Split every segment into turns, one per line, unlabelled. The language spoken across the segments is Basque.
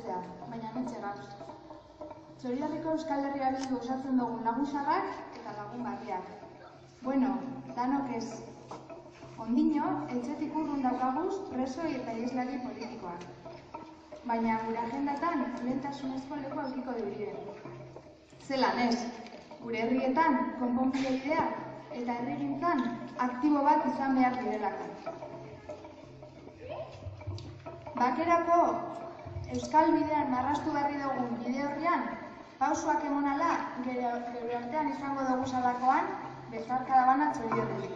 betetzea, baina nintxegan. Txoriarriko Euskal Herria Bildu osatzen dugun lagunxarrak eta lagungarriak. Bueno, danok ez. Ondino, etxetik urrun daukaguz presoi eta ieslari politikoak. Baina gure agendatan lehentasunezko leku aurkiko dure. Zelan ez, gure herrietan konponbide bidea eta herrigintzan aktibo bat izan behar direlako. Bakerako Euskal Bidean marrastu berri dugun bide horrian, pausuak emonala gure artean izango dugu salakoan, bezarka dabana Txoriarretik.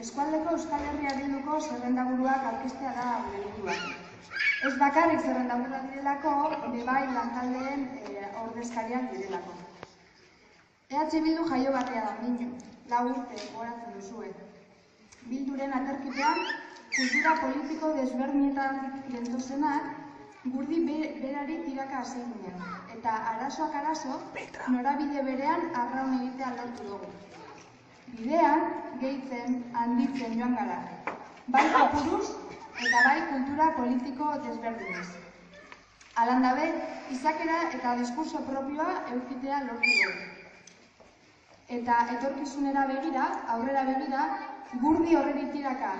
Eskualdeko Euskal Herria Bilduko zerrendaburuak aurkeztea da gure helburua. Ez bakarrik zerrendaburuak direlako, bai lantaldeen ordezkariak direlako. EH Bildu jaio batea da ondino, 4 urte goratzen duzue. Bilduren aterkipean, kultura politiko desberdinetan gentozenak, gurdi berari tiraka hasi ginen, eta arazoak arazo, norabide berean arraun egitea lortu dugu. Bidean, gehitzen, handitzen joan gara, bai kopuruz eta bai kultura politiko desberdinez. Alandabe, izakera eta diskurso propioa eukitea lortu dugu. Eta etorkizunera begira, aurrera begira, gurdi horreri tiraka,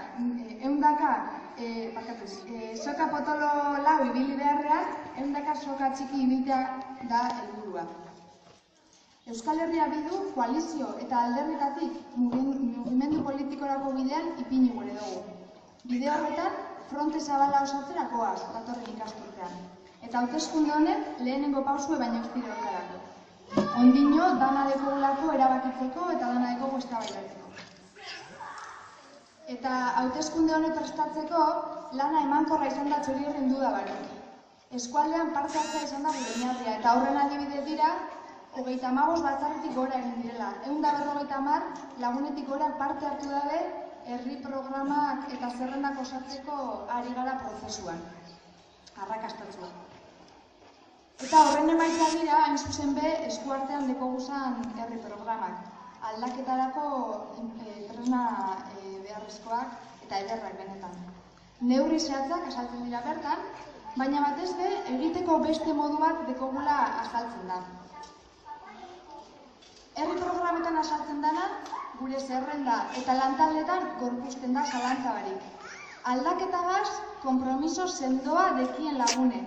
soka potolo lau ibili beharrean, ehundaka soka txiki ibiltea da helburua. Euskal Herria Bildu koalizio eta alderretatik mugimendu politikorako bidean ipini gure dugu. Bide horretan, fronte zabala osatzerakoaz datorren ikasturtean. Eta hauteskunde honek lehenengo pausue baina uztire horretarako. Ondino, dana dekogulako erabakitzeko eta dana dekogu eztabaidatzeko. Eta hauteskunde honek prestatzeko lana emankorra izan da Txoriarren duda barik. Eskualdean parte hartzea izan da gure oinarria eta horren adibide dira 35 batzarretik gora egin direla. 150 lagunetik gora parte hartu dabe herri programak eta zerrendak osatzeko ari gara prozesuan. Arrakastatzua. Eta horren emaitza dira, hain zuzen be, eskuartean dekoguzan herri programak. Aldaketarako tresna beharrezkoak eta ederrak benetan. Neurri zehatzak azaltzen dira bertan, baina batez be, egiteko beste modu bat dekogula azaltzen da. Herri programetan azaltzen dana, gure zerrenda eta lantaldetan gorpuzten da zalantza barik. Aldaketa baz, konpromiso sendoa dekien lagune.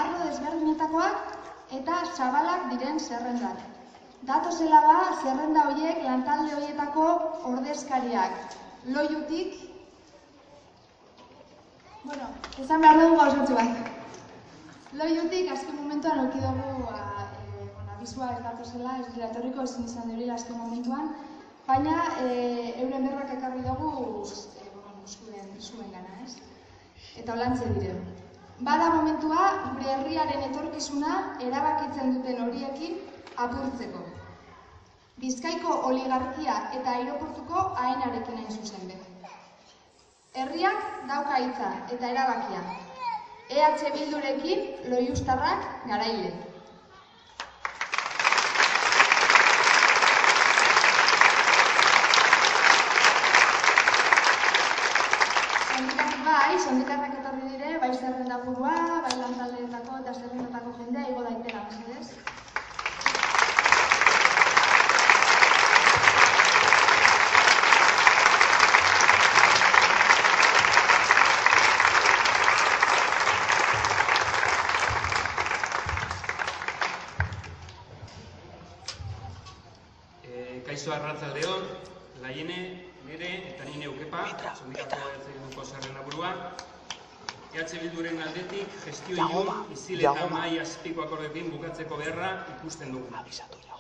Arlo desberdinetakoak eta zabalak diren zerrendak. Datozela ba, zerrenda horiek lantalde horietako ordezkariak. Loiutik, esan behar dugu gauzatxo bat. Loiutik, azken momentuan auki dugu abizua ez datozela, ez dira etorriko ezin izan dira azken momentuan, baina euren berrak ekarri dugu zuen gana, ez? Eta holantze dire. Bada momentua, gure herriaren etorkizuna erabakitzen duten horiekin apurtzeko. Bizkaiko oligarkia eta aireportuko aenarekin hain zuzen be. Herriak dauka hitza eta erabakia. EH Bildurekin loiustarrak garaile. Sondikarrak etorri dire, bai zerrendaburua, bai lantaldeetako eta zerrendatako jendea igo daitela, mesedez.
Kaixo arratsaldeon, Laiene, nire eta nire ukepa, sondikako ertzeguko zerrendaburua. EH Bilduren aldetik gestio ilun, izil eta mai azpiko akordekin bukatzeko beharra ikusten dugu.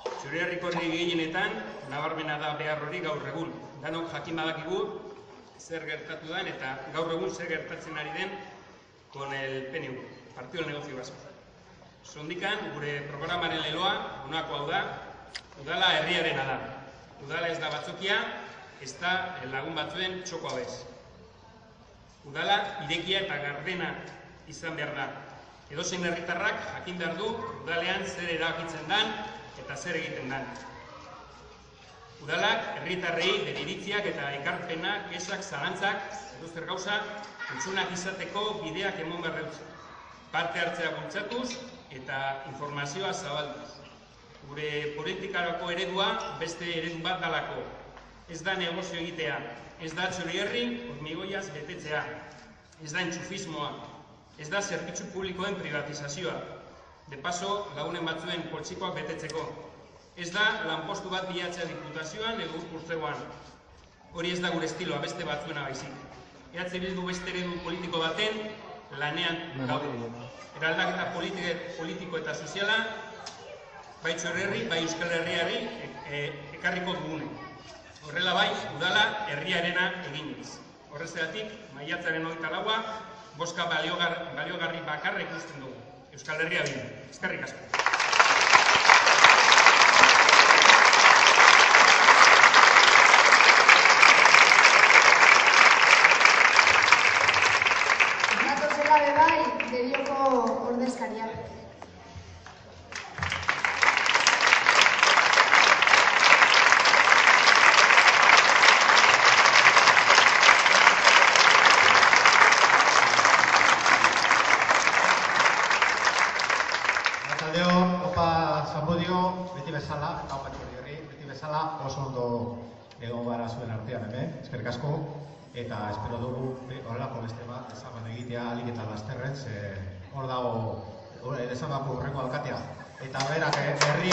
Txuriarriko herri gehienetan, nabarmena da behar hori gaur egun. Danok jakin badakigu zer gertatu den eta gaur egun zer gertatzen ari den con el PNV, Partido del Negocio Vasco. Sondikan, gure programaren leloa, honako hau da, udala herriarena da. Udala ez da batzokia, ez da lagun batzuen txoko abez. Udala irekia eta gardena izan behar da. Edozein herritarrak jakin behar du udalean zer erabakitzen dan eta zer egiten dan. Udalak herritarrei bere iritziak eta ekarpenak, kesak, zalantzak, edozer gauza, entzunak izateko bideak emon behar dut. Parte hartzea bultzatuz eta informazioa zabalduz. Gure politikarako eredua beste eredu bat dalako. Ez da negozio egitea, ez da txorierri hormigoiaz betetzea, ez da entxufismoa, ez da zerbitzu publikoen privatizazioa, de paso lagunen batzuen poltsikoak betetzeko, ez da lanpostu bat bilatzea diputazioan edo urtzegoan. Hori ez da gure estiloa, beste batzuena baizik. EH Bildu beste eredu politiko baten lanean gaude. Eraldaketa politiko eta soziala bai txorierri, bai Euskal Herriari ekarriko dugune. Horrela bai, udala herriarena eginez. Horrezeratik, maiatzaren 24a, bozka baliogarri bakarra ikusten dugu. Euskal Herria Bildu. Eskerrik asko.
Gatozela be bai, Derioko ordezkariak.
Beti bezala, oso ondo egon gara zuen artean hemen, eskerrik asko, eta espero dugu horrelako beste bat ezaban egitea alik eta lasterren, hor dago ezabako horreko alkatea. Eta berak herri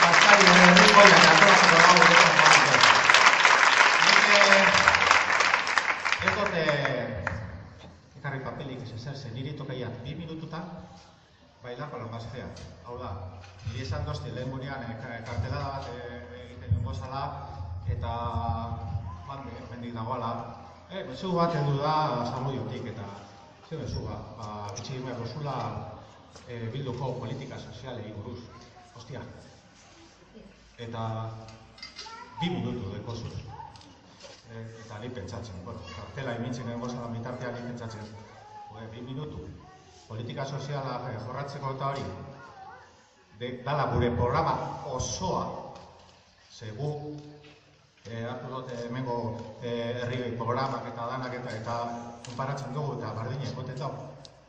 bastari herriko eta antolatuko dago egiten dago. Ez dute ekarri papelik ezer niri tokaiat 2 minututan bailar con lo más fea. Hau da, nire esan dozti lehen gurean kartelada bat egiten dugu zala eta mendik dagoala. Mezu bat edu da Zamudiotik eta ze mezu bat, bitxigimea gozula Bilduko politika sozialei buruz. Ostia. Eta 2 minutu dekozuz. Eta ni pentsatzen, kartela imintzen gengo zala bitartean ni pentsatzen. 2 minutu. Politika soziala jorratzeko eta hori, dala gure programa osoa, zegu, hartu dut hemengo herri programak eta danak eta konparatzen dugu eta bardine egoten dago.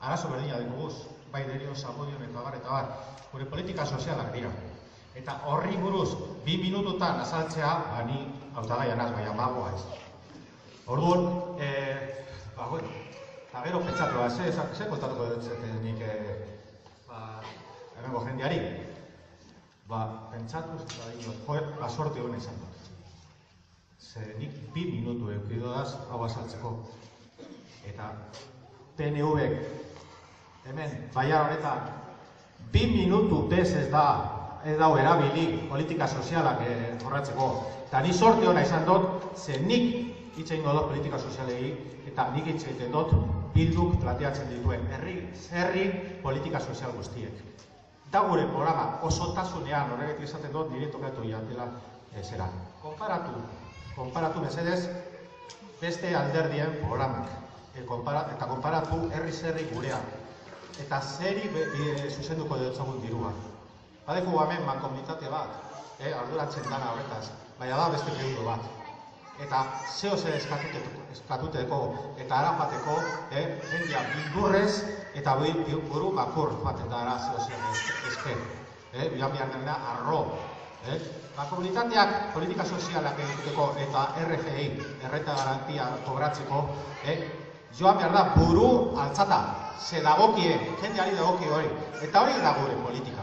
Arazo berdina dikuguz, bai Derio, Zamudion eta bar, gure politika sozialak dira. Eta horri buruz, 2 minututan azaltzea, ni hautagaian az, baina magoa ez. Orduan, eta gero pentsatu, ze kontatuko dut nik hemengo jendeari? Pentsatuz, sorte hona izan dut. Ze nik 2 minutu eukidodaz hau azaltzeko. Eta PNV-ek hemen, baiar honetan, 2 minutu bez ez dago erabili politika sozialak jorratzeko. Eta ni sorte hona izan dut, ze nik hitzein dut politika sozialegi, eta nik hitzeiten dut Bilduk planteatzen dituen herri politika sozial guztiek. Da gure programa osotasunean, horregatik esaten dut, nire tokatu jatela zera. Konparatu mesedez beste alderdien programak. Eta konparatu herri gurea. Eta zeri zuzenduko dutzagun dirua. Badeko hemen mankomunitate bat, arduratzen dana horretaz, baina da beste euro bat. Eta zeo zer eskatuteko eta arafateko, jendia bildurrez eta buru makur baten da ara zeo zer esker. Bian behar dena arro. Mankomunitateak politika sozialak egiteko eta RGI, errenta garantia kobratzeko, joan behar da buru altzata, ze dagokie, jendeari dagokie hori. Eta hori da gure politika.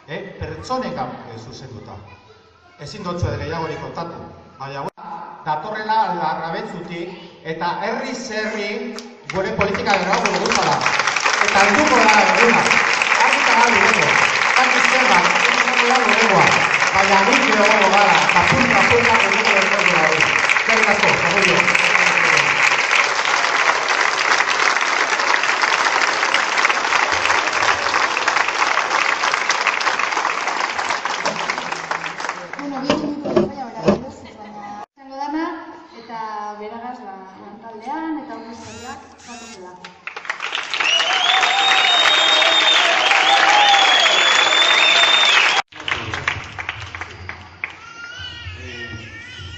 Pertsonekan zuzenduta. Ezin dotzu ere gehiagorik kontatu, baina datorrela larrabetzutik eta herri gure politika gerrako dugutala. Eta helduko da eguna. Argita gara dugu. Kakizker bat, egin da dugu. Baina nik egongo gara, kapulka egin da dugu. Zerrik asko, zagoio.
Beragaz lantaldean eta ordezkariak zatozela.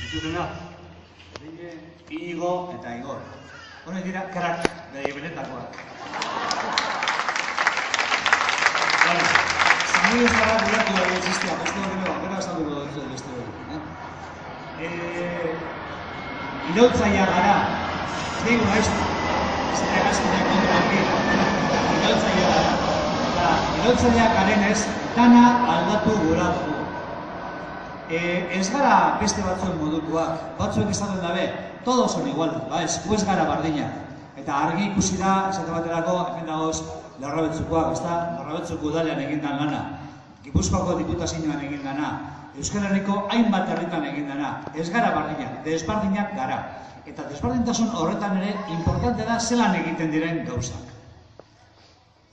Entzutena, Igo eta Igor. Honek dira krak benetakoak. Zamui ez gara duratu da existia, beste hori bera esalduko dut beste hori. Irautzaia gara, zego naiztu, zeragazkinak kontraki, irautzaia gara. Eta irautzaia garenez, dana aldatu gura dugu. Ez gara beste batzuen modukoak, batzuek esaten dabe, todos son iguales, ez gara bardinak. Eta argi ikusi da, esate baterako, hemen dagoz, Larrabetzukoak, Larrabetzuko udalean egindan lana, Gipuzkoako diputazioan egin dana, Euskal Herriko hainbat herritan egin dana. Ez gara bardinak, desbardinak gara. Eta desbardintasun horretan ere importante da zelan egiten diren gauzak.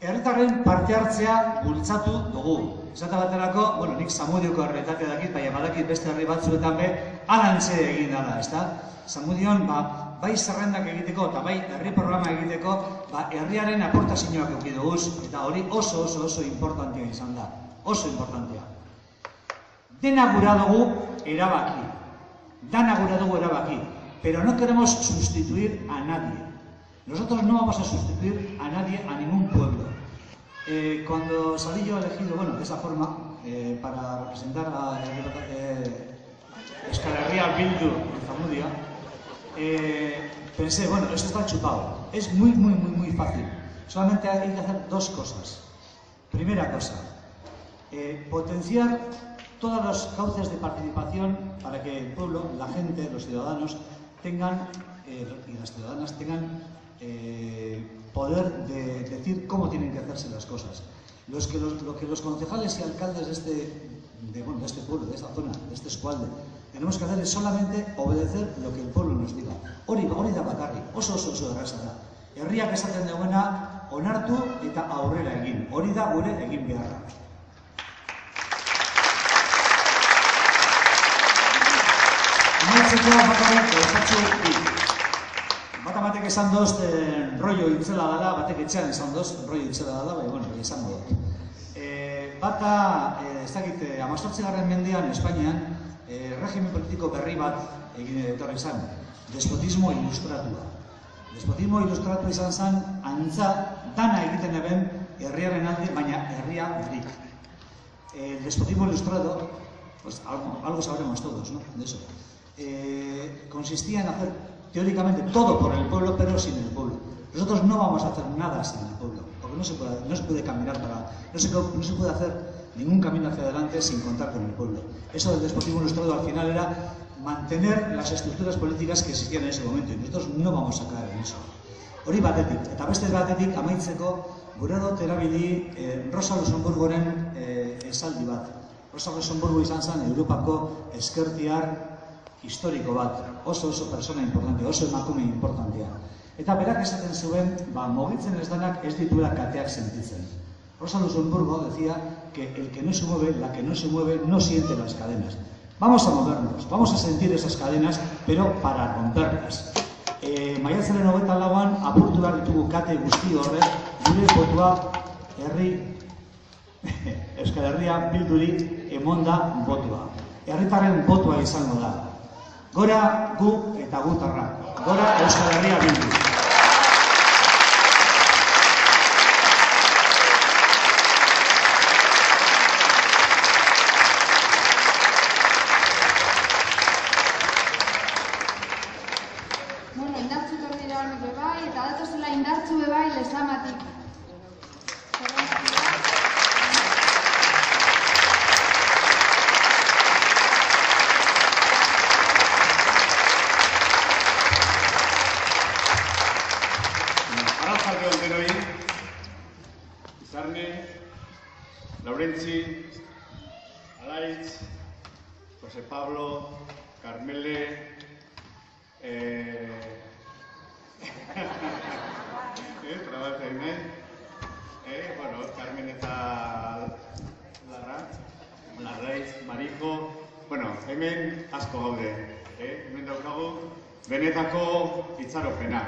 Herritarren parte hartzea bultzatu dugu. Esate baterako, nik Zamudioko herrietatea dakit, baina badakit beste herri batzuetan be, alantze egin dara, ezta? Zamudion, bai zerrendak egiteko eta bai herri programa egiteko, herriaren aportazioak eduki duguz, eta hori oso importantea izan da. Oso importantea. Dena gura dugu erabaki. Pero no queremos sustituir a nadie. Nosotros no vamos a sustituir a nadie, a ningún pueblo. Cuando salí yo elegido, de esa forma, para representar a Euskal Herria Bildu en Zamudio, pensé, esto está chupado. Es muy fácil. Solamente hay que hacer dos cosas. Primera cosa, potenciar todos los cauces de participación para que el pueblo, la gente, los ciudadanos tengan y las ciudadanas tengan poder de decir cómo tienen que hacerse las cosas. Lo que los concejales y alcaldes de este pueblo, de esta zona, de este eskualde, tenemos que hacer es solamente obedecer lo que el pueblo nos diga. Hori da bakarrik, oso erraza da. Herriak esaten duena onartu eta aurrera egin. Hori da gure egin beharra. Batek esan doz rollo itzela dela, batek etxean esan doz rollo itzela dela, baina esan dut. Bata, ez dakit, 18. mendean Espainian, regimen politiko berri bat egin etorri izan, despotismo ilustratua. Despotismo ilustratua izan zen, antza, dana egiten eben herriaren alde, baina herria berrik. El despotismo ilustrado, pues algo sabremos todos, ¿no? De eso. Consistía en hacer teóricamente todo por el pueblo, pero sin el pueblo. Nosotros no vamos a hacer nada sin el pueblo, porque no se puede caminar no se puede hacer ningún camino hacia adelante sin contar con el pueblo. Eso del despotismo ilustrado al final era mantener las estructuras políticas que existían en ese momento, y nosotros no vamos a caer en eso. Hori batetik, eta beste batetik amaitzeko, gure dut erabili Rosa Luxemburgoren esaldi bat. Rosa Luxemburgo izan zen Europako ezkertiar historiko bat, oso persona importante, oso emakume importantea. Eta berak esaten zuen, mugitzen ez denak ez dituela kateak sentitzen. Rosa Luxemburgo decía que el que no se mueve, la que no se mueve, no siente las cadenas. Vamos a movernos, vamos a sentir esas cadenas, pero para romperlas. Maiatzaren 24an apurtu behar ditugu kate guzti horrek, gure botua Euskal Herria Bilduri emonda botua. Herritarren botua izango da. Gora gu eta gutarra. Gora Euskal Herria Bildu.
Bueno, indartzu tornira hornik bebai, eta datozela indartzu bebai lezamatik.
Arratsaldeon denoi, Izarne, Laurentzi, Alaitz, Jose Pablo, Carmele, bueno, Carmen eta Larraiz, Marijo, bueno, hemen asko gaude, hemen daukagu benetako itxaropena.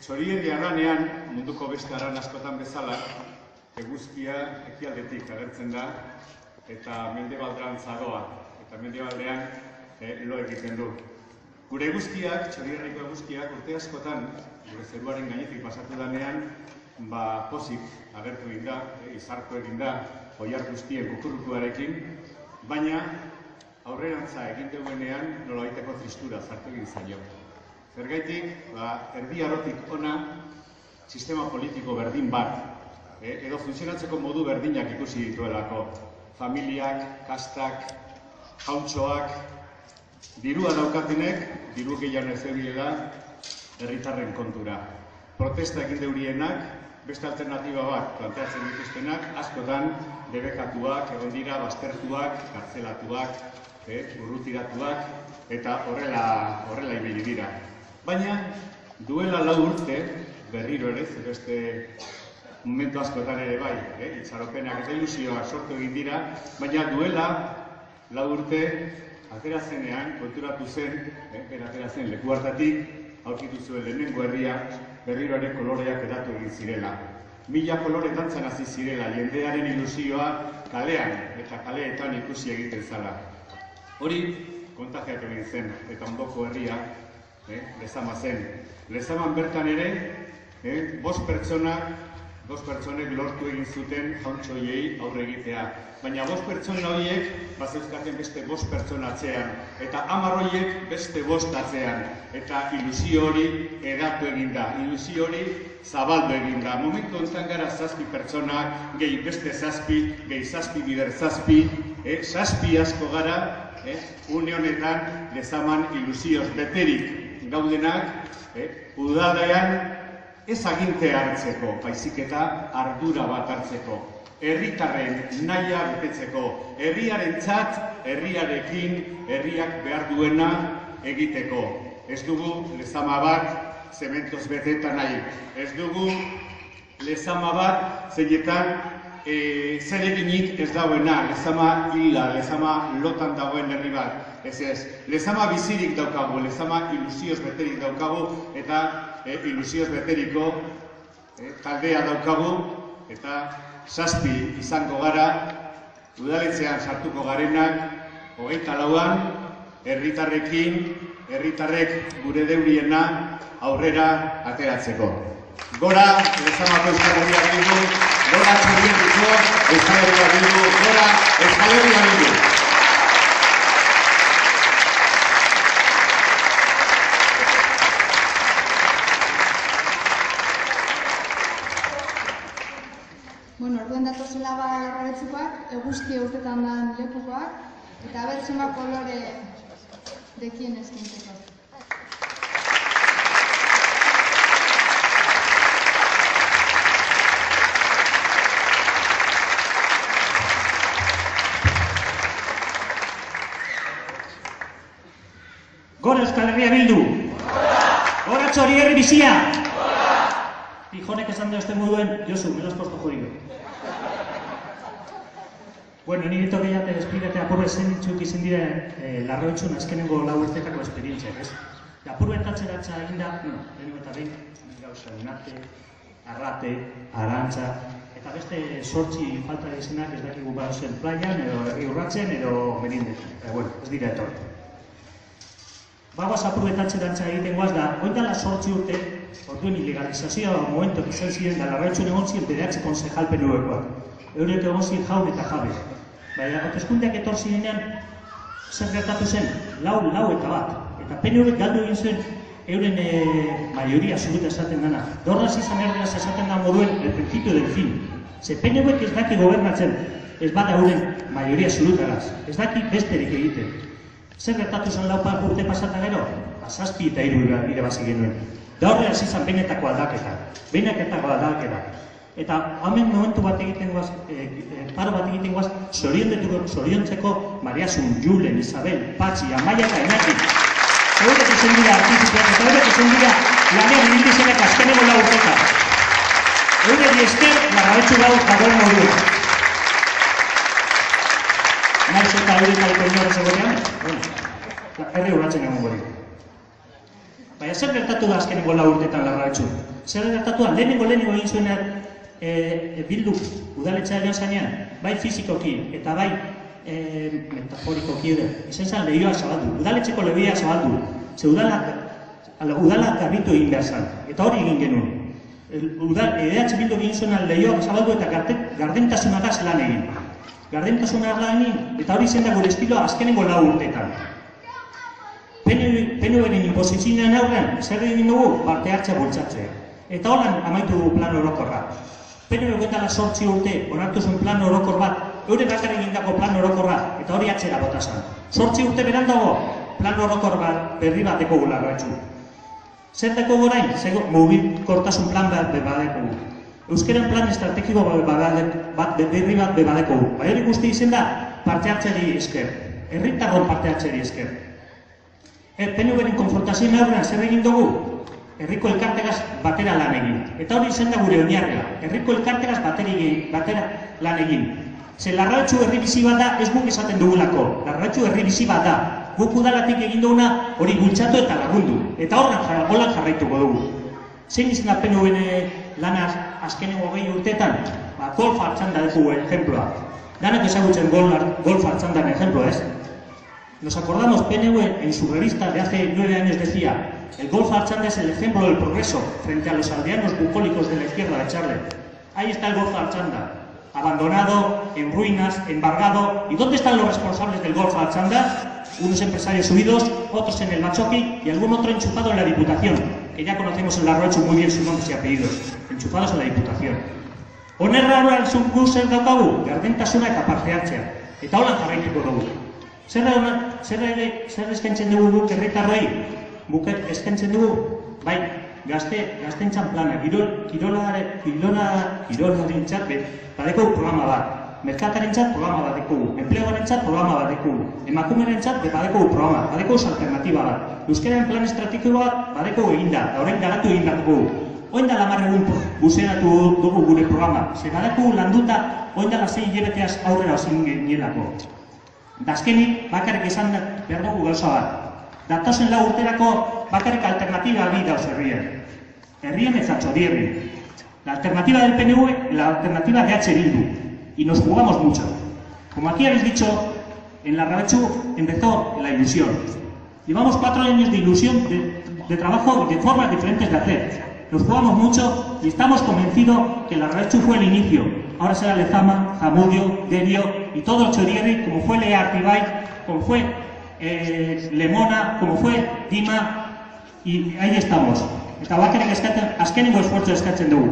Txorien diarranean, munduko beste aran askotan bezala, eguzkia ekialdetik agertzen da, eta mendebalderantz doa, eta mendebaldean lo egiten du. Gure eguzkiak, Txorierriko eguzkiak, urte askotan, gure zeruaren gainetik pasatu danean, pozik agertu egin da, izartu egin da, oiar guztien kukurrukuarekin, baina aurrerantza egin duenean nolabaiteko tristura sartu egin zaio. Zergaitik, erdi arotik ona, sistema politiko berdin bat, edo funtzionatzeko modu berdinak ikusi dituelako. Familiak, kastak, jauntxoak, dirua daukatenek, diru gehiago ez ebilela, herritarren kontura. Protesta egin deurienak, beste alternatiba bat planteatzen dituztenak, askotan debekatuak, egon dira, baztertuak, kartzelatuak, urrutiratuak, eta horrela ibili dira. Baina, duela 4 urte, berriro ere, beste momentu askotan ere bai, itxaropenak eta ilusioak sortu egin dira, baina duela 4 urte, aterazenean, konturatu zen, aterazen leku hartatik, aurkitu zuen lehenengo herria, berriro ere koloreak edatu egin zirela. 1000 kolore dantzan hasi zirela, jendearen ilusioa kalean eta kaleetan ikusi egiten zala. Hori, kontagiatu egin zen, eta ondoko herria, Lezama zen. Lezaman bertan ere, 5 pertsonek lortu egin zuten jauntxoiei aurre egitea. Baina 5 pertsona horiek bazeuzkaten beste 5 pertsona atzean, eta 10 horiek beste 5 atzean. Eta ilusio hori edatu egin da, ilusio hori zabaldu egin da. Momentu honetan gara 7 pertsona, gehi beste 7, gehi 7 bider 7, 7 asko gara, une honetan Lezaman ilusioz beterik gaudenak, udaldean ez aginte hartzeko, baizik eta ardura bat hartzeko. Herritarren nahia betetzeko, herriarentzat, herriarekin, herriak behar duena egiteko. Ez dugu Lezama bat zementoz beteta nahi. Ez dugu Lezama bat zeinetan zereginik ez dauena, Lezama hila, Lezama lotan dagoen herri bat. Ez, Lezama bizirik daukagu, Lezama ilusioz beterik daukagu, eta ilusioz beteriko taldea daukagu, eta 7 izango gara, udaletxean sartuko garenak, 24an, herritarrekin, herritarrek gure deuriena aurrera ateratzeko. Gora, Lezamako Euskal Herria Bildu, gora Txorierriko Euskal Herria Bildu, gora Euskal Herria Bildu.
Bueno, orduen datozela larrabetzukoak, eguzki urtetan dan lekukoak, eta abertzema kolore dekien eskintzeko.
Gora Euskal Herria Bildu! Gora Txorierri bizia! Pijonek esan de este moduen, Josu, me lo has puesto jodido.
Bueno, nire tokia esplikatea apurre zen ditzuk izan dire Larraotxun azkenengo 4 urtetako esperientziak, ez? Apurbetatze datza egin da, lehenengo eta behin, gauza, Unate, Arrate, Arantza, eta beste 8 falta izenak ez dakigu badozen plaian, edo herri urratzen, edo merindetan. Bueno, ez dira etorri. Bagoaz apurbetatze datza egiten guaz da, oindala 8 urte, orduen ilegalizazioa momentu izan ziren da Larraotxun egon ziren bederatzi konsejal PNV-koak. Eurek egon ziren jaun eta jabe. Baina, hauteskundeak etor zirenean, zer gertatu zen? Lau eta bat. Eta PNV galdu egin zuen euren maioria absoluta esaten dana. Dorraz izan erderaz esaten da moduen el principio del fin. Ze PNV ez daki gobernatzen, ez bada euren maioria absolutagaz. Ez daki besterik egiten. Zer gertatu zen 4 urte pasata gero? 7 eta 3 irabazi genuen. Da horreaz izan benetako aldaketa. Eta hemen momentu bat egiten guaz, paro bat egiten guaz, zoriontzeko Mariasun, Julen, Isabel, Patxi, Amaia eta Enaki. Eurek izan dira artifiziak eta eurek izan dira lanean irindizenak azkeneko 4 urtetan. Eurek esker Larraotxu dagoen modua. Naiz eta eurek aliko inorrez egotean, herri urratzen egon gori. Baina zer gertatu da azkeneko 4 urtetan Larraotxu? Zer gertatu da lehenengo egin zuen Bilduk udaletxea joan zanean, bai fizikoki eta bai metaforikoki ere, izan zen lehioa zabaldu, udaletxeko lehioa zabaldu, ze udala garbitu egin behar zen, eta hori egin genuen. EH Bilduk egin zuen lehioa zabaldu eta gardentasunagaz lan egin. Gardentasunagaz lan egin, eta hori zen da gure estiloa azkenengo 4 urtetan. PNV-ren inposizioen aurrean, zer egin dugu? Parte hartzea bultzatzea. Eta holan amaitu dugu plan orokorra. PNV goetala 8 urte, onartu zuen plan orokor bat, eure bakar egindako plan orokorra, eta hori atzera bota zan. 8 urte berandago, plan orokor bat berri bat dekogu Larraotxu. Zer dekogu orain? Mugikortasun plan bat bebadekogu. Euskeran plan estrategiko berri bat bebadekogu. Bai hori guzti izen da, parte hartzeri esker. Herritarron parte hartzeri esker. PNV-ren konfrontazioen aurrean zer egin dugu? Herriko elkartegaz batera lan egin. Eta hori zen da gure oinarria. Herriko elkartegaz batera lan egin. Ze Larraotxu herri bizi bat da, ez guk esaten dugulako. Larraotxu herri bizi bat da. Guk udalatik egin duguna hori bultzatu eta lagundu. Eta holan jarraituko dugu. Zein izan da PNV-en lanaz azkenengo 20 urtetan? Golf hartzanda dugu ejemploa. Danak ezagutzen golf hartzandan ejemploa, ez? Nos acordamos, PNV en su revista de hace 9 años decía: el golf Archanda es el ejemplo del progreso frente a los aldeanos bucólicos de la izquierda de Charle. Ahí está el golf Archanda, abandonado, en ruinas, embargado. ¿Y dónde están los responsables del golf Archanda? Unos empresarios subidos, otros en el Machoqui y algún otro enchufado en la Diputación, que ya conocemos en Larraotxu muy bien sus nombres y apellidos, enchufados en la Diputación. Onerra entzun gu zer daukagu, gardentasuna eta parte hartzea, eta holan jarraituko dugu. Zer eskaintzen dugu guk herritarroi? Guk eskaintzen dugu, bai, gaztentzan plana, kirolarentzat badeko programa bat, merkatarentzat programa bat dekugu, enpleguarentzat programa bat dekugu, emakumerentzat badeko programa, badeko alternatiba bat. Euskaren plan estrategiko bat badeko eginda, da orain garatu egin dugu. Oin da 10 egun guzeratu dugu gure programa, ze badeko landuta oin da 6 hilabeteaz aurrera ozin genielako. Dazkenik, bakarrik esan behar dugu gauza bat. Datozen 4 urterako bakarrik alternatiba bi dauz herrien. Herrien ez atxodierri. La alternativa del PNV y la alternativa de H. Bildu. Y nos jugamos mucho. Como aquí habéis dicho, en Larraotxu empezó la ilusión. Llevamos 4 años de ilusión, de trabajo de formas diferentes de hacer. Nos jugamos mucho y estamos convencidos que Larraotxu fue el inicio. Ahora será Lezama, Zamudio, Derio y todo el Txorierri, como fue Lea Artibay, como fue Lemona, como fue Dima, y ahí estamos. Eta bakarrik azkenengo esfuerzo eskatzen dugu.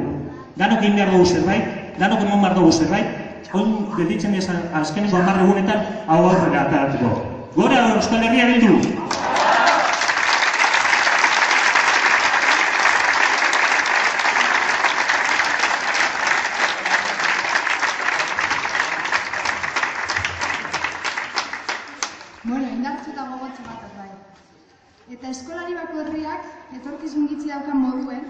Danok egin behar dugu zerbait, danok emon behar dugu zerbait, oin gelditzen ez azkenengo 10 egunetan hau aurrera ataratuko. Gora Euskal Herria Bildu!
Indartzu eta gogotxo bat bai. Eta eskolari bako herriak, etorkizun gitzi daukan moduen,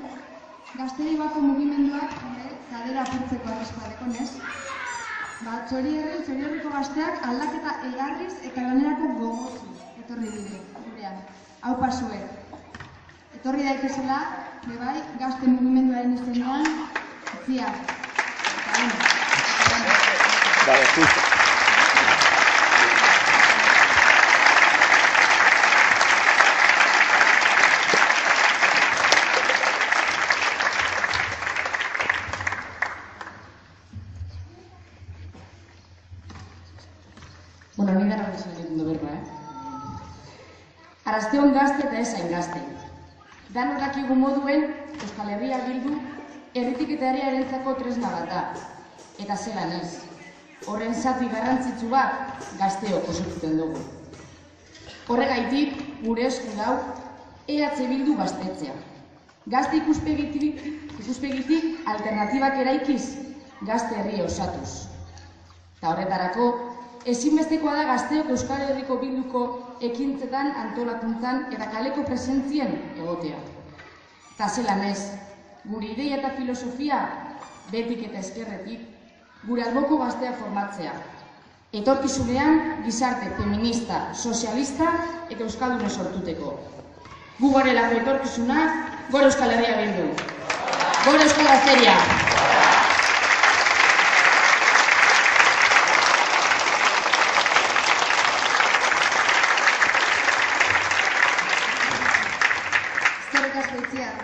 gazteri bako mugimenduak zadera apurtzeko arrezkoa dekonez. Txorierriko gazteak aldaketa egarriz eta lanerako gogotsu etorri dire, gurean. Hau pasue. Etorri daitezela, bebai, gazte mugimenduaren izenean, ziak.
Bueno, ni dara bezala egiten du berba, Arrasteon gazte eta ezain gazte. Danok dakigu moduen, Euskal Herria Bildu, herritik eta herriarentzako tresna bat da. Eta zelan ez. Horren zati garrantzitsu bat gazteok osatzen dugu. Horregaitik, gure esku dau, EH Bildu gaztetzea. Gazte ikuspegitik alternatibak eraikiz, gazte herria osatuz. Eta horretarako, ezinbestekoa da gazteok Euskal Herriko Bilduko ekintzetan, antolakuntzan eta kaleko presentzien egotea. Eta zelan ez, gure ideia eta filosofia, betik eta eskerretik, gure alboko gaztea formatzea. Etorkizunean, gizarte feminista, sozialista eta euskaldune sortuteko. Gu garelako etorkizuna, gora Euskal Herria Bildu. Gora Euskal Gazteria!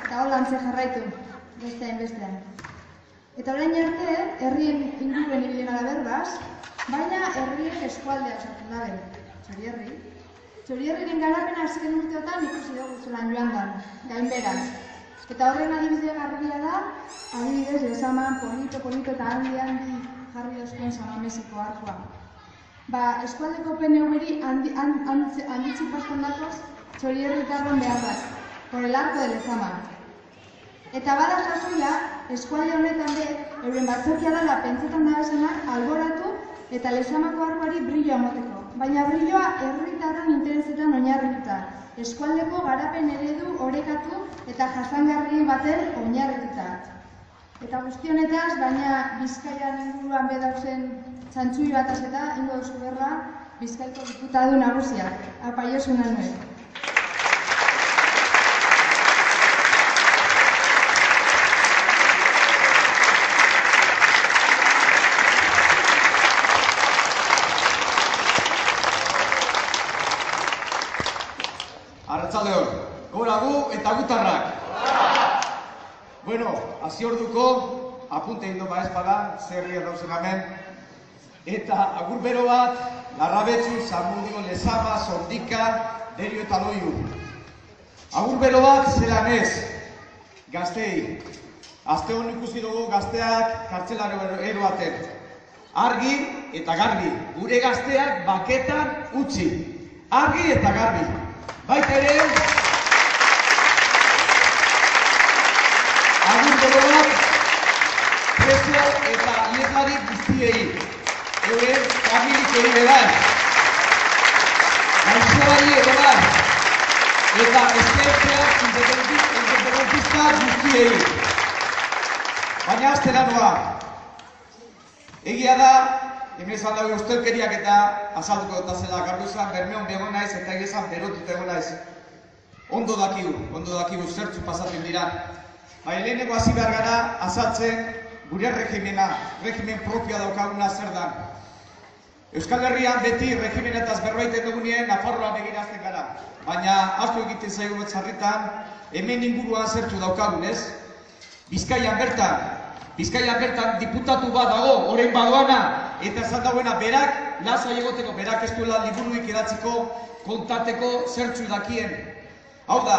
Eta holan ze jarraitu, bestean. Eta orain arte, herrien inguruen ibilen ala berbaz, baina herrien eskualdea osatzen dabe, Txorierri. Txorierriren garapena azken urteotan ikusi dugu zelan joan dan, gainberan. Eta horren adibide garbia da, adibidez, lezaman, polito eta handi jarri dozkuen Samameseko arkoa. Eskualdeko PNV-ri handitzi pastan dakoz Txorierritarron beharrak, por el arco de Lezama. Eta bada jasoia, eskualde honetan be, euren batzokia dela pentsetan dabezanak alboratu eta Lezamako arkoari brillo amoteko. Baina brilloa herritarron interesetan oinarrituta, eskualdeko garapen eredu orekatu eta jasangarri baten oinarrituta. Eta guzti honetaz, baina Bizkaian inguruan bedauzen txantxui bataz eta ingo duzu berra Bizkaiko diputatu nagusiak. Apa, Josu Manuel.
Arratsaldeon, gora gu eta gutarrak. Bueno, hasi orduko, apunte egin doba espada, zerria dauzen hemen. Eta agur bero bat, Larrabetzu, Zamudio, Lezama, Sondika, Derio eta Loiu. Agur bero bat, zelan ez, gaztei. Aste hon ikusi dugu gazteak kartzelaro eroaten. Argi eta garbi, gure gazteak baketan utzi. Argi eta garbi. Baita ere, agur bero bat, preso eta iesari guztiei. Euren familikei bedan. Gaixoari bedan. Eta eskertzeak independentista guztiei. Baina aztera noa. Egia da, hemen esan dago ustelkeriak eta azalduko dut zela garbuzan bermeon begon naiz eta egizan berotut egon naiz. Ondo dakigu zertzu pasatzen dira. Baina leheneko hasi behar gara azaltzen gure regimen propioa daukaguna zer da. Euskal Herrian beti regimenetaz berbaiten dugunien Nafarroa begirazten gara. Baina asko egiten zaigu betzarritan, hemen inguruan zertzu daukagun, ez? Bizkaian bertan diputatu bat dago, orain badoana, eta esan dagoena berak, lasai egoteko, berak ez duela liburuik idatziko, kontateko zertzu dakien. Hau da,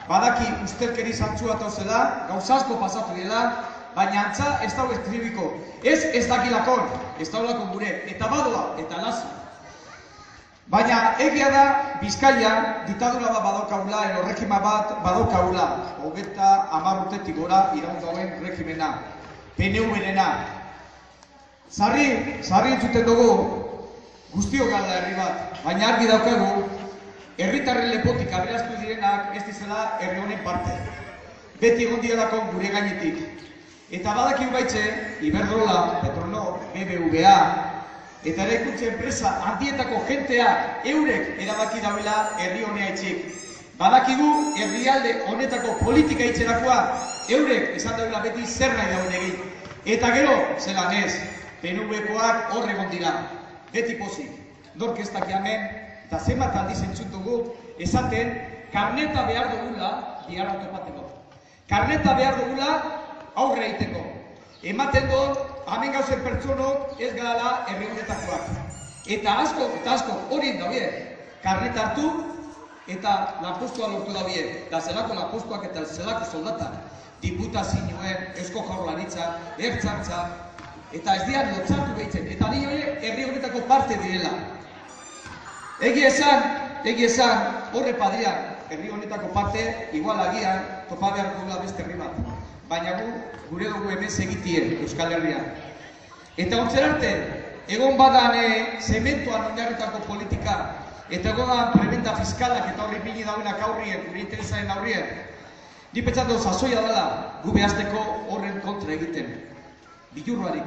badaki ustelkeri zantzua tauzela, gauza asko pasatu dela, baina antza ez dago eskribiko. Ez dakilakon, ez daulakon gure, eta badoa, eta lazi. Baina egia da, Bizkaian ditadura bat badaukagula, edo regima bat badaukagula, 30 urtetik gora iraundauen regimena, PNV-rena. Sarri entzuten dugu, guztiok gara herri bat, baina argi daukagu, herritarren lepotik aberastu direnak ez dizela herri honen parte. Beti egon dielako gure gainetik. Eta badakigu baitxe, Iberdrola, Petronor, BBVA, eta eraikuntza enpresa handietako jentea eurek erabaki dauela herri honea itxik. Badakigu herrialde honetako politika itxerakoa eurek esan dauela beti zer nahi dauen egin. Eta gero, zelan ez, PNV-koak hor egon dira, beti pozik. Nork ez daki hemen, eta zenbat aldiz entzun dugu, esaten karneta behar dugula biharra topateko. Karneta behar dugula aurre egiteko. Ematen dut, hemen gauzen pertsonok ez gara herri honetakoak. Eta asko horien daude, karneta hartu eta lanpostua lortu daude. Da zelako lanpostuak eta zelako soldatak. Diputazioen, Eusko Jaurlaritza, Ertzaintza, eta ez dian lotzartu behitzen. Eta ni horiek herri honetako parte direla. Egia esan, horre padrian, herri honetako parte, igual agian, topa behar dugula beste herri bat. Baina gure dugu hemen segitien Euskal Herrian. Eta ontzen arte, egon badan zementuan oinarritako politika, eta egon badan prebenda fiskalak eta horri bini dauenak aurrien, gure interesaren aurrien, ni pentsatu sasoia dela gu behazteko horren kontra egiten. Bilurbarik,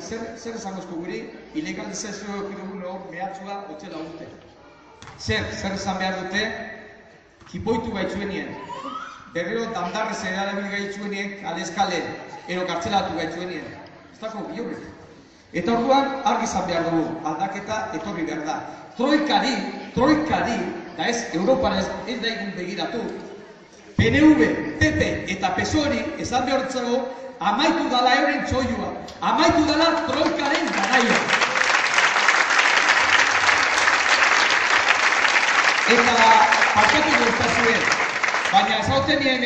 zer esango guri, ilegalizazio ekidugun hor mehatxua otxela urte. Zer esan behar dute, kipoitu gaitzuenien. Berriro dandarrez erabil gaitzuenien, aleskale, ero kartzelatu gaitzuenien. Ez dako bilurrik. Eta orduan argi izan behar dugu, aldaketa etorri behar da. Troikari, da ez, Europan ez da egun begiratu. PNV, PP eta PSOE esan behar dutzago, amaitu dala euren txoioa, amaitu dala troikaren garaia. Eta parkatu guztazuen, baina ezauten nien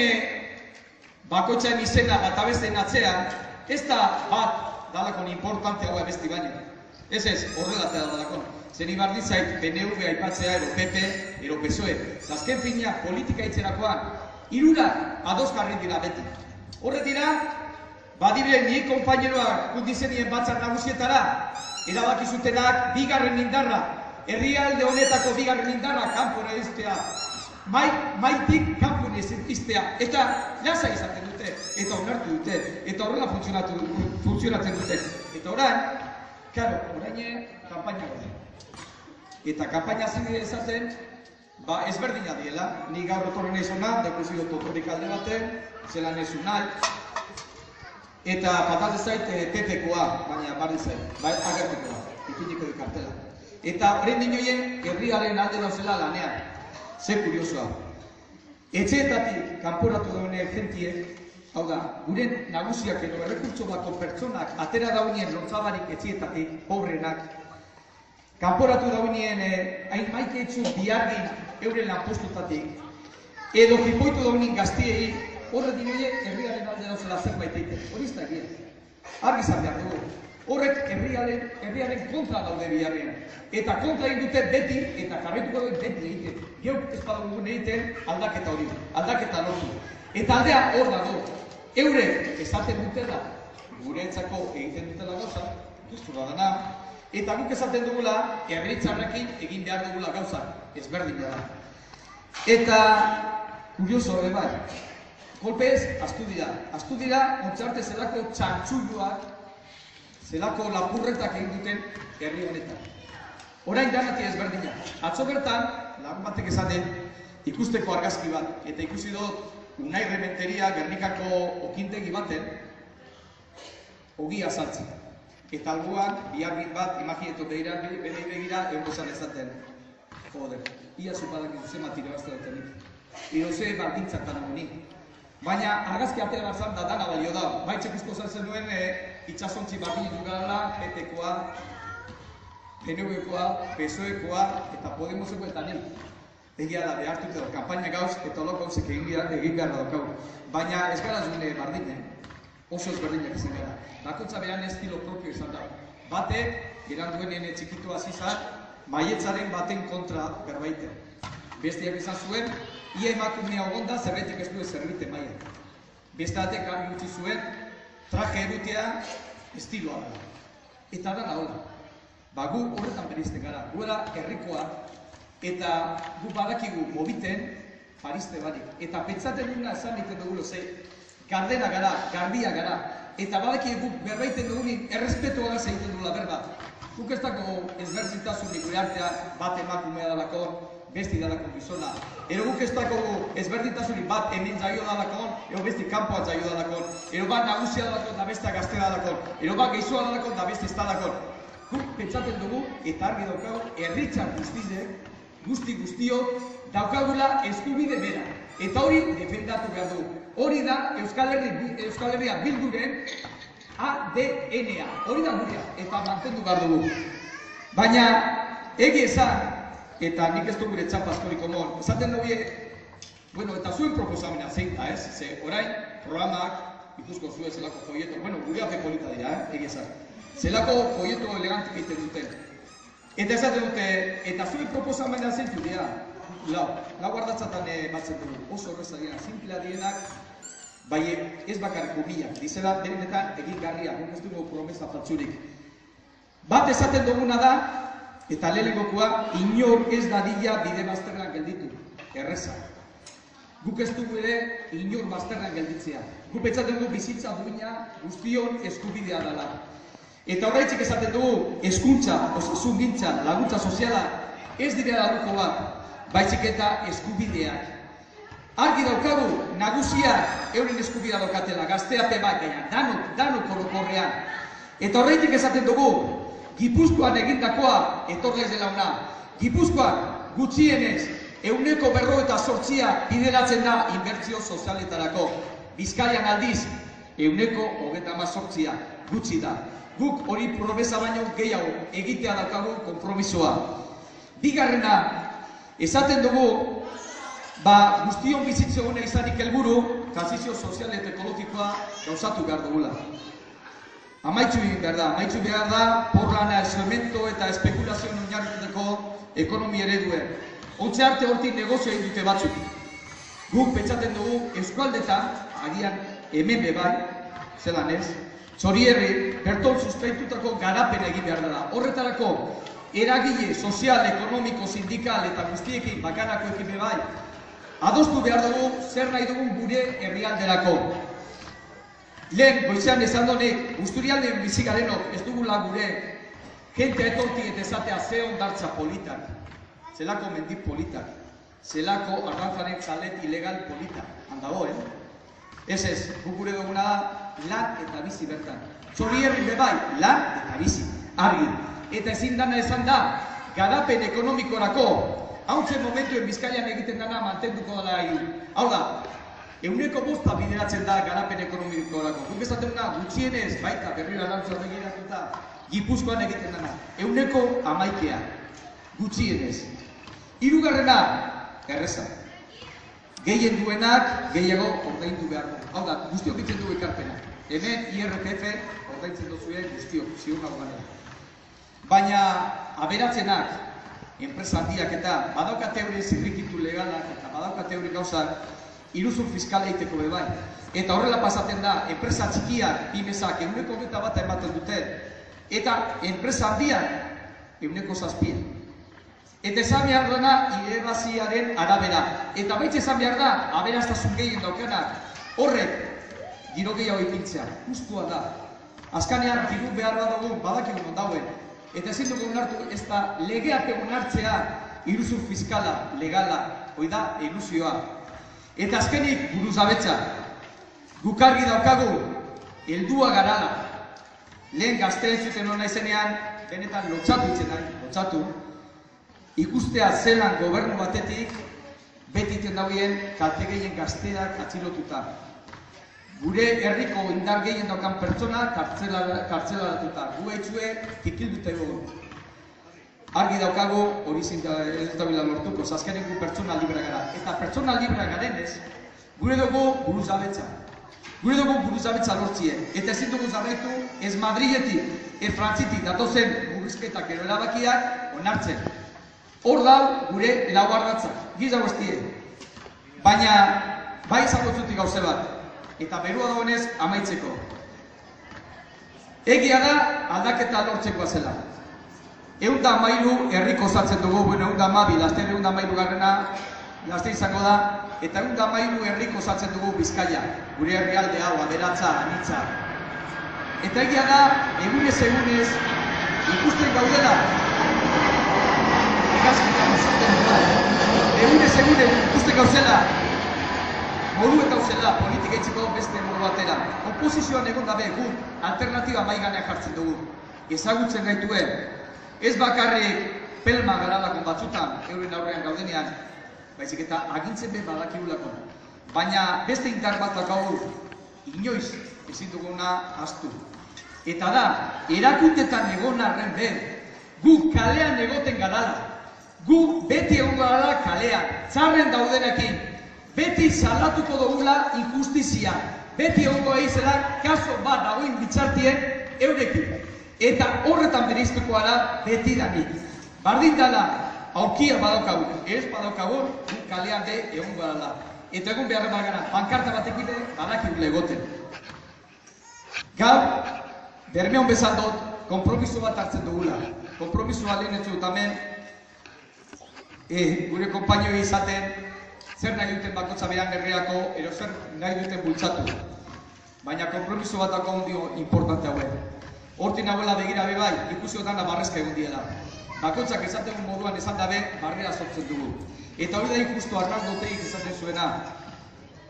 bakoitzaren izena bat abesten atzean, ez da bat dalakon importante hau abesti baina. Ez, horrelatea dalakon. Zer ibardi zait PNV aipatzea ero PP, ero PSOE. Azken fina politika itzerakoan, hirurak adoskarri dira beti. Horre dira, badire nire konpaineroak kundizenien batzar nagusietara, erabaki zutenak bigarren indarra, herrialde honetako bigarren indarra kanpora iztea, maitik kanpora iztea, eta lasa izaten dute, eta onartu dute, eta horrela funtzionatzen dute. Eta orain, kampaina gode. Eta kampaina zidea ezaten, ezberdina diela, ni gaur otorren nahi zona, dekusio totorik alde baten, zelan ezu nahi, eta patalde zait PP-koa, baina barri zait, agertekoa, ipiniko di kartela. Eta horrein dinoien, herriaren alde dauzela lanean. Ze kuriosoa. Etxeetatik kanporatu dauneen jentiek, hau da, gure nagusiak edo errekurtso bako pertsonak atera daunien lotzabarik etxeetatik, pobrenak, kanporatu daunien hain maite etxu bihargin euren lanpostutatik, edo jipoitu daunien gaztiei, horre dinoie herriaren alde dauzela zerbait egiten. Hori ez da egia. Argi izan behar dugu. Horrek herriaren kontra daude biharrean. Eta kontra egin dute beti, eta jarraituko dut beti egiten. Geuk ez badagun egiten aldaketa hori, aldaketa lortu. Eta aldea hor dago. Eurek esaten dutela, guretzako egiten dutela gauza, guztura dana, eta guk esaten dugula, herritzarrekin egin behar dugula gauza, ezberdina da. Eta, kurioso hori bai, kolpez, astu dira, ontzarte zelako txantxulluak, zelako lapurretak egin duten herri honetan. Orain danati ezberdina. Atzo bertan, lagun batek esaten, ikusteko argazki bat, eta ikusi dut Unai Rementeria Gernikako okintegi baten, ogia saltzen. Eta albuan, bihargin bat, imaginetu bere begira, egon ezaten. Joder, ia zupadak izuzemat irabazte dutenik. Iroze baldintzatan honi. Baina argazki atera batzan da dana balio da. Baitxek izko zen duen itxasontzi bardin dugala, PP-koa, PNV-koa, PSOE-koa eta Podemoseko eta nik. Egia da, behartu edo, kampaina gauz eta olok gauzek egin behar daukau. Baina ez gara zune bardinen, oso ezberdinak izan gara. Bakotza beran estilo propio izan da. Batek, eran duenen txikitu azizan, maietzaren baten kontra berbaiten. Besteak izan zuen, ia emakumea ogonda zerretik ez duen zerbite maia. Beste batek argi utzi zuen, traje erutea estiloa da. Eta da hola. Gu horretan berizten gara, guera herrikoa, eta gu badakigu mobiten pariste barik. Eta pentsaten duguna esan egiten dugu ze, gardena gara, gardia gara. Eta badaki guk berbaiten dugunin errespetua gaz egiten dula berba. Guk ez dago ezberdintasunik gure artean bat emakumea dalakon, besti dalakon gizona. Ero guk ez dago ezberdintasunik bat hemen zaio dalakon, ero besti kanpoan zaio dalakon. Ero bat nagusia dalakon da bestea gazte dalakon. Ero bat gehizoa dalakon da besti ez dalakon. Guk pentsatzen dugu eta argi daukagu herritzar guztio daukagula eskubide bera. Eta hori defendatu behar du. Hori da Euskal Herria Bilduren ADN-a. Hori da gurea, eta mantendu behar dugu. Baina, egi esan, eta nik ez dugu gure txapa askorik omon, esaten dugu, bueno, eta zuen proposamena zein da, ez? Ze, orain, programak, ikusko zuen zelako folleto, bueno, gure ape polita dira, egi esan. Zelako folleto elegantik egiten duten. Eta esaten dute, eta zuen proposamena zein zu dira. Lau ardatzatan batzen dugu, oso horreza dira, simplea dienak, bai ez bakarriko bilak, dizela denetan egin garria, guk ez dugu promesa faltzurik. Bat esaten duguna da, eta lehenengokoa, inor ez dadila bide bazterrean gelditu, erreza. Guk ez dugu ere inor bazterrean gelditzea. Guk pentsatzen dugu bizitza duina guztion eskubidea dela. Eta horreitzik esaten dugu, hezkuntza, osasungintza, laguntza soziala, ez direla lujo bat, baizik eta eskubideak. Argi daukagu, nagusiak euren eskubidea daukatela, gazteape bat gaina, danok orokorrean. Eta horreitik esaten dugu, Gipuzkoan egindakoa etorrez dela ona. Gipuzkoan gutxienez, 158 bideratzen da inbertsio sozialetarako. Bizkaian aldiz, 138 gutxi da. Guk hori promesa baino gehiago egitea daukagu konpromisoa. Bigarrena, esaten dugu, guztion bizitze hona izanik helburu, trantsizio sozial eta ekologikoa gauzatu behar dugula. Amaitzu behar da, porlana, eslemento eta espekulazioan oinarrituteko ekonomia ereduen. Ontze arte hortik negozio egin dute batzuk. Guk pentsaten dugu, eskualdetan, agian hemen bebai, zelan ez, Txorierri, berton sustraitutako garapen egin behar da. Horretarako, eragile, sozial, ekonomiko, sindikal eta guztiekin bakarako ekin bebai, adostu behar dugu zer nahi dugun gure herrialderako. Lehen, goizean esan donek, Busturialden bizigarenok ez dugula gure jente etortik eta esatea ze ondartza politak, zelako mendik politak, zelako arrantzaren txalet ilegal politak. Handago, Ez, guk gure duguna da lan eta bizi bertan. Txorierri bebai, lan eta bizi, argi. Eta ezin dana esan da, garapen ekonomikorako, hauntzen momentuen Bizkaian egiten dana mantenduko dela egin. Hau da, 100% bideratzen da garapen ekonomikorako. Guk esaten duna gutxienez, baita berriro arantzua begiratuta, Gipuzkoan egiten dana. 111 gutxienez. Hirugarrena, erreza. Gehien duenak, gehiago ordaindu behar du. Hau da, guztiok ditzen dugu ekarpena. Hemen IRPF ordaintzen duzuen guztiok, ziur nago ganera. Baina, aberatzenak, enpresa handiak eta badaukate hori zirrikitu legalak eta badaukate hori gauzak iruzur fiskala egiteko bebai. Eta horrela pasaten da, enpresa txikiak, pimesak, 121 ematen dute. Eta enpresa handiak, 107. Eta esan behar dena irabazioaren arabera. Eta baitz esan behar da, aberastazun gehien daukanak, horrek giro gehiago ipintzea, justua da. Azkanean, diru behar badugu, badakigun ondauen. Eta ezin dugu onartu, ez da legeak onartzea iruzur fiskala, legala, hoi da, ilusioa. Eta azkenik, buruzabetza. Gukargi daukagu, heldua garala. Lehen gazteen zuten hona izenean, benetan lotxatu itzen nahi, lotxatu. Ikustea zelan gobernu batetik, beti iten dauen kalte gehien gazteak atxilotuta. Gure herriko indar gehien daukan pertsona kartzelaratuta. Gu haitxue tikildute gogu. Argi daukagu hori ez dabila lortuko, azkenean gu pertsona libra gara. Eta pertsona libra garenez, gure dugu buruzabetza. Gure dugu buruzabetza lortzie. Eta ezin dugu zarraitu ez Madriletik, ez Frantzitik datozen murrizketak ero erabakiak onartzen. Hor dau gure lau ardatzak, giza guztie. Baina, bai izango zutik gauze bat, eta berua dagoenez amaitzeko. Egia da aldaketa lortzekoa zela. 113 herriko osatzen dugu, bueno, 112, laster 113 garrena, Gazte izango da, eta 113 herriko osatzen dugu Bizkaia, gure herrialde hau, aberatsa, anitza. Eta egia da, egunez ikusten gaudela, egunez ikusten gauzela, modu eta gauzela, politika itziko beste modu batera. Oposizioan egon dabe, gu alternatiba maiganean jartzen dugu. Ezagutzen gaituen, ez bakarrik pelma garalakon batzutan, euren aurrean gaudenean, baizik eta agintzen be badakigulako. Baina beste indar bat daukagu, inoiz ezin duguna ahaztu. Eta da, erakundetan egon arren be, gu kalean egoten garala. Gu beti egon garala kalean, txarren daudenekin. Beti salatuko dugula injustizia. Beti egongo egizela kaso bat dagoen bitxartien eurekin. Eta horretan bereiztuko da beti dani. Bardin dala, aurkia badaukagu, ez badaukagu, kalean be egon garala. Eta egun beharren bagara, pankarta batekin badakigule egoten. Gaur, bermeon bezan dut, konpromiso bat hartzen dugula. Konpromisoa lehen ez dut hemen, gure konpainioi izaten, zer nahi duten bakotza beran herriako, ero zer nahi duten bultzatu. Baina konpromiso bat dago ondio importante hauen. Hortin nagoela begira bebai, ikusiotan da barrezka egon diela. Bakotzak esaten moduan esan dabe, barrera sortzen dugu. Eta hori da injustu Arnaldo Otegik esaten zuena.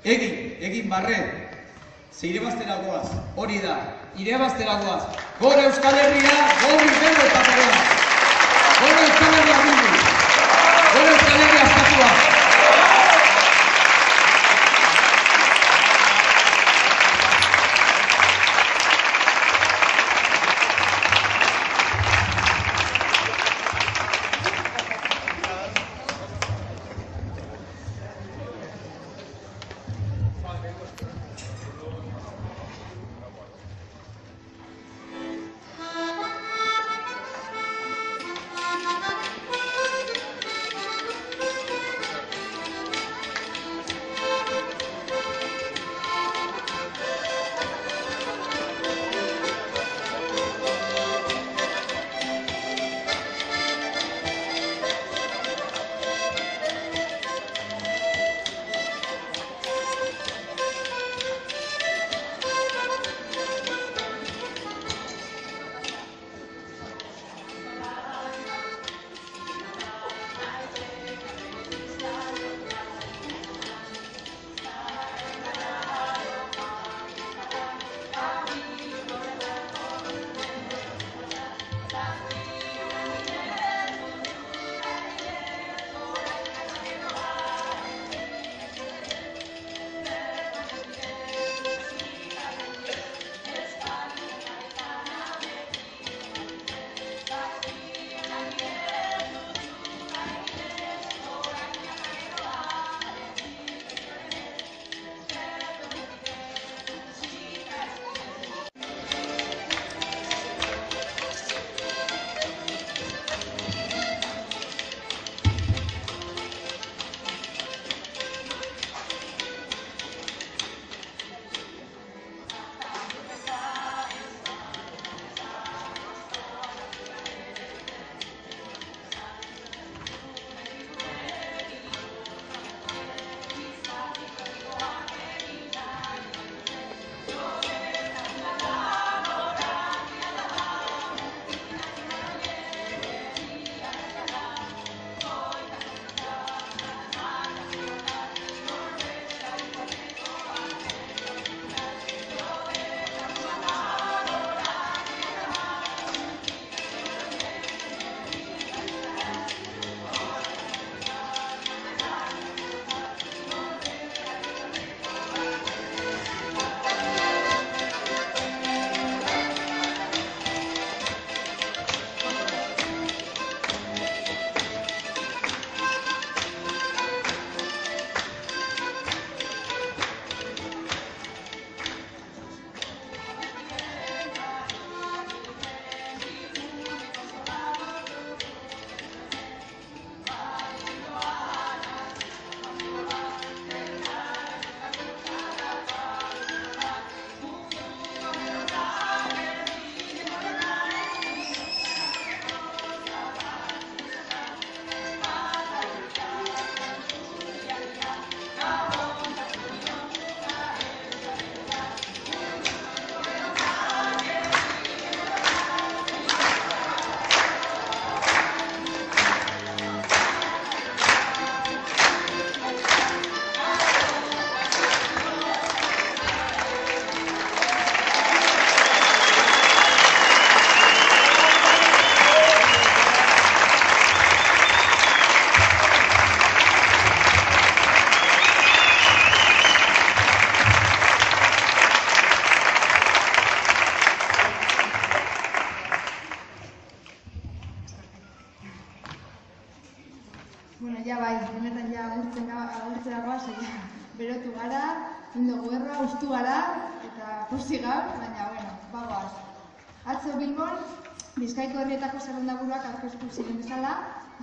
Egin barre, ze irebaztera goaz, hori da, irebaztera goaz. Gora Euskal Herria, gorri bero eta bera. Gora Euskal Herria bildu. Gora Euskal Herria estatua.
Bueno, ja bai, benetan ja agurtzera goaz, berotu gara, indogu erra, ustu gara, eta posi gaur, baina, bueno, bagoaz. Atzo Bilbon, Bizkaiko herrietako zerrendaburuak aurkeztu ziren bezala,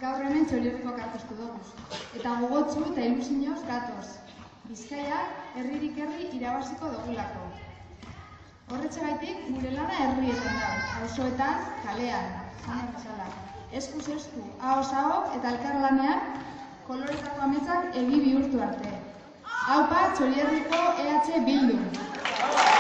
gaur hemen Txorierrikoak aurkeztu dugu. Eta gogotsu eta ilusioz gatoz. Bizkaiak herririk herri irabaziko dugulako. Horretxegaitik, gure lana herrietan da, auzoetan, kalean, zana bezala. Eskuz esku, ahoz aho eta elkarlanean koloretako ametsak egi bihurtu arte. Haupa Txorierriko EH Bildu!